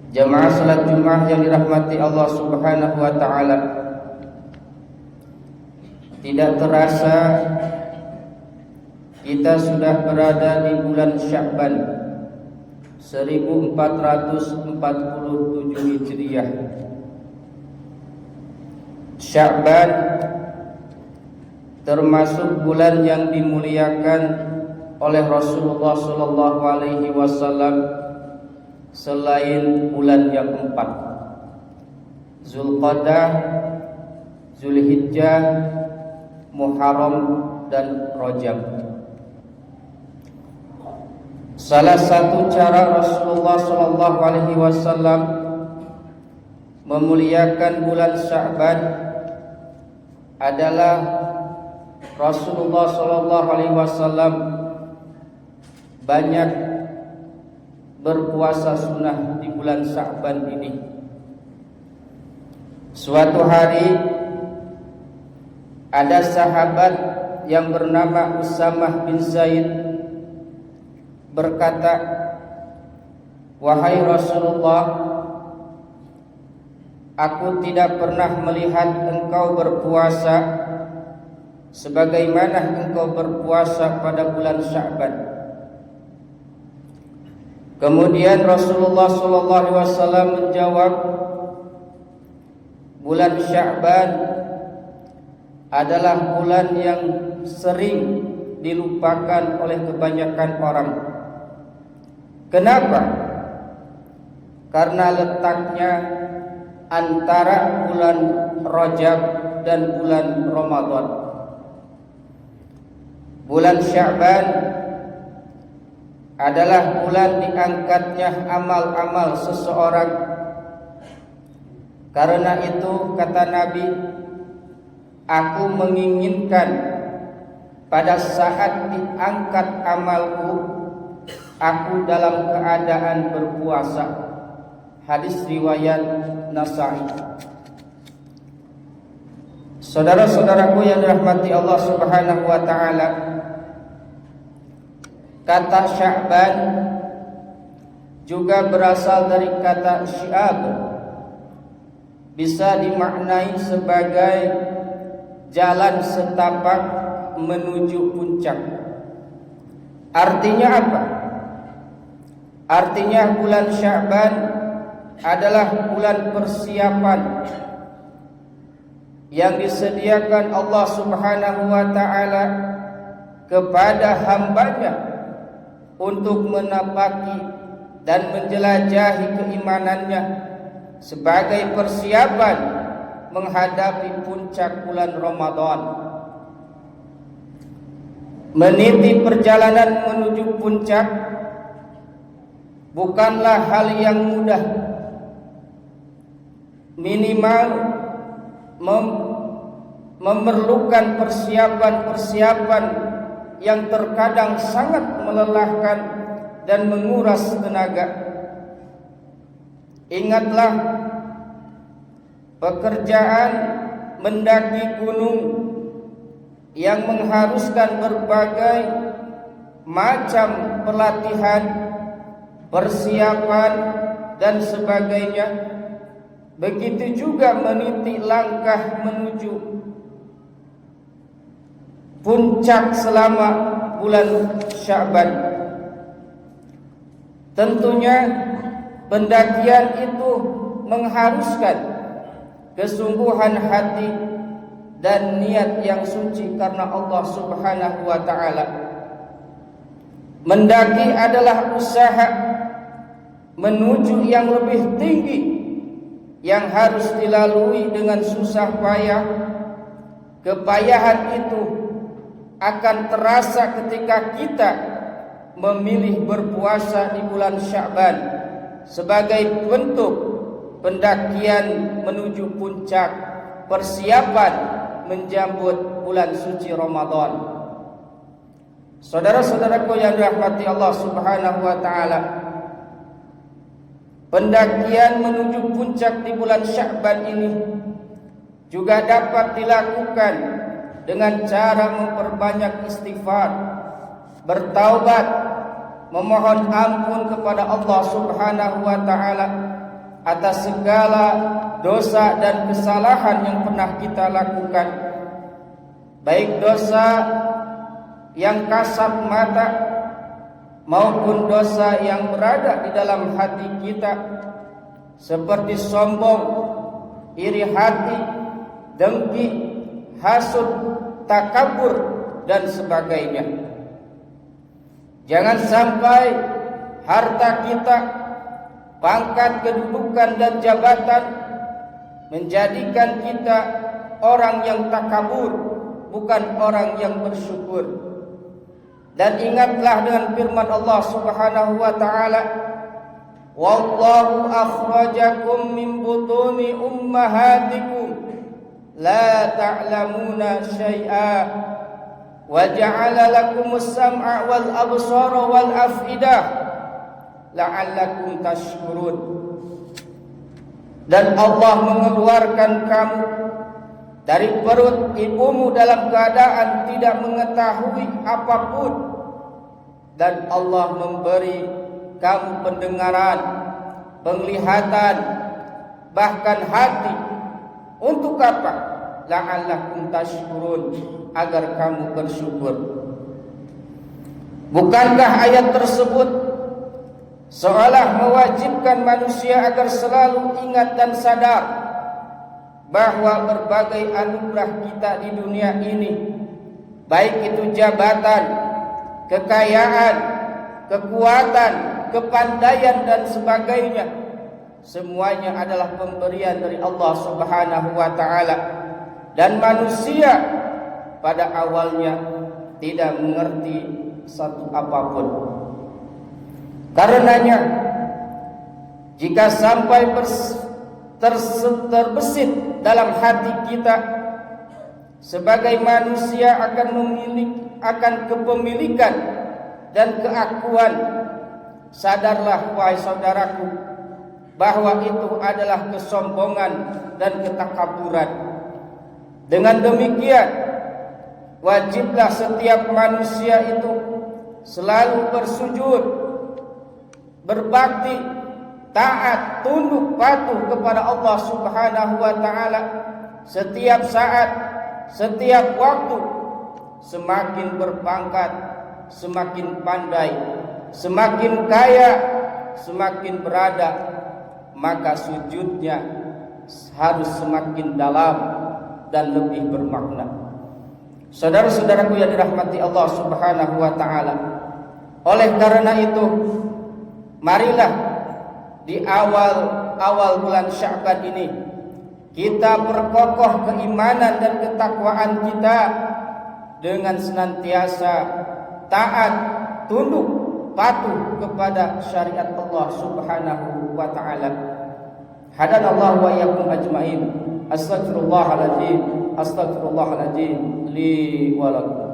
Jamaah salat Jumat yang dirahmati Allah Subhanahu wa taala. Tidak terasa kita sudah berada di bulan Sya'ban 1447 Hijriah. Sya'ban termasuk bulan yang dimuliakan oleh Rasulullah sallallahu alaihi wasallam selain bulan yang 4, Zulqa'dah, Zulhijjah, Muharram dan Rajab. Salah satu cara Rasulullah sallallahu alaihi wasallam memuliakan bulan Sya'ban adalah Rasulullah sallallahu alaihi wasallam banyak berpuasa sunnah di bulan Sya'ban ini. Suatu hari ada sahabat yang bernama Usamah bin Zaid berkata, "Wahai Rasulullah, aku tidak pernah melihat engkau berpuasa sebagaimana engkau berpuasa pada bulan Sya'ban." Kemudian Rasulullah SAW menjawab, bulan Sya'ban adalah bulan yang sering dilupakan oleh kebanyakan orang. Kenapa? Karena letaknya antara bulan Rajab dan bulan Ramadan. Bulan Sya'ban adalah bulan diangkatnya amal-amal seseorang. Karena itu kata Nabi, aku menginginkan pada saat diangkat amalku, aku dalam keadaan berpuasa. Hadis riwayat Nasa'i. Saudara-saudaraku yang dirahmati Allah Subhanahu wa taala, kata Sya'ban juga berasal dari kata syi'ab, bisa dimaknai sebagai jalan setapak menuju puncak. Artinya apa? Artinya bulan Sya'ban adalah bulan persiapan yang disediakan Allah Subhanahu wa taala kepada hambanya untuk menapaki dan menjelajahi keimanannya sebagai persiapan menghadapi puncak bulan Ramadan. Meniti perjalanan menuju puncak bukanlah hal yang mudah. Minimal memerlukan persiapan-persiapan yang terkadang sangat melelahkan dan menguras tenaga. Ingatlah, pekerjaan mendaki gunung yang mengharuskan berbagai macam pelatihan, persiapan dan sebagainya. Begitu juga meniti langkah menuju puncak selama bulan Sya'ban. Tentunya pendakian itu mengharuskan kesungguhan hati dan niat yang suci karena Allah Subhanahu wa taala. Mendaki adalah usaha menuju yang lebih tinggi yang harus dilalui dengan susah payah. Kepayahan itu akan terasa ketika kita memilih berpuasa di bulan Sya'ban sebagai bentuk pendakian menuju puncak, persiapan menjambut bulan suci Ramadan. Saudara-saudaraku yang dirahmati Allah Subhanahu wa taala, pendakian menuju puncak di bulan Sya'ban ini juga dapat dilakukan dengan cara memperbanyak istighfar, bertaubat, memohon ampun kepada Allah Subhanahu wa taala atas segala dosa dan kesalahan yang pernah kita lakukan, baik dosa yang kasat mata maupun dosa yang berada di dalam hati kita, seperti sombong, iri hati, dengki, hasud, takabur, dan sebagainya. Jangan sampai harta kita, pangkat, kedudukan, dan jabatan menjadikan kita orang yang takabur, bukan orang yang bersyukur. Dan ingatlah dengan firman Allah Subhanahu wa taala, "Wallahu akhrajakum min butuni ummahatikum la ta'lamuna syai'a wa ja'ala lakumus sam'a wal absara wal af'idah la'allakum tashkurun." Dan Allah mengeluarkan kamu dari perut ibumu dalam keadaan tidak mengetahui apapun, dan Allah memberi kamu pendengaran, penglihatan, bahkan hati. Untuk apa? La'allakum tashkurun, agar kamu bersyukur. Bukankah ayat tersebut seolah mewajibkan manusia agar selalu ingat dan sadar bahwa berbagai anugerah kita di dunia ini, baik itu jabatan, kekayaan, kekuatan, kepandaian, dan sebagainya, semuanya adalah pemberian dari Allah Subhanahu wa taala, dan manusia pada awalnya tidak mengerti satu apapun. Karenanya, jika sampai terbesit dalam hati kita sebagai manusia akan kepemilikan dan keakuan, sadarlah wahai saudaraku bahwa itu adalah kesombongan dan ketakaburan. Dengan demikian, wajiblah setiap manusia itu selalu bersujud, berbakti, taat, tunduk patuh kepada Allah Subhanahu wa taala setiap saat, setiap waktu. Semakin berpangkat, semakin pandai, semakin kaya, semakin berada, maka sujudnya harus semakin dalam dan lebih bermakna. Saudara-saudaraku yang dirahmati Allah Subhanahu wa taala, oleh karena itu, marilah di awal bulan Sya'ban ini kita perkokoh keimanan dan ketakwaan kita dengan senantiasa taat, tunduk, patuh kepada syariat Allah Subhanahu wa taala. Hadanallahu wa iyyakum ajmain. Astaghfirullahaladzim li wa lakum.